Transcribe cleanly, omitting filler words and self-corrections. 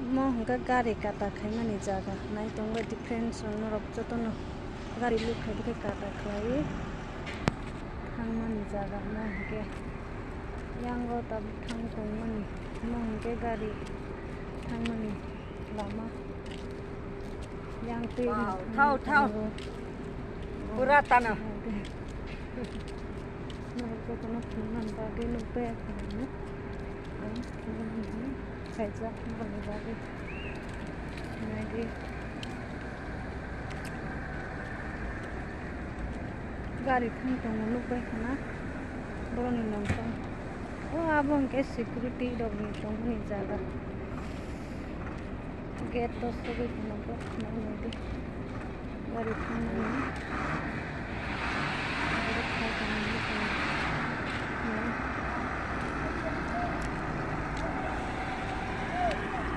mo hingga gari kata khaimani jaga nai tongo different rok jotono gari look khai kata khai thangmani jaga mo hingge yango tab thang tongmani mo hingge gari thangmani lama yang pin thau pura tana nó có nó phun nằm vào cái nụ bè của nó phải ra bằng ra đi này đi गाड़ी खन तो नू पे ना बरो नि नम तो ओ आबन के सिक्योरिटी डॉग नि तो नि जागा गेट तो सबै नंबर नहीं दे गाड़ी खन नि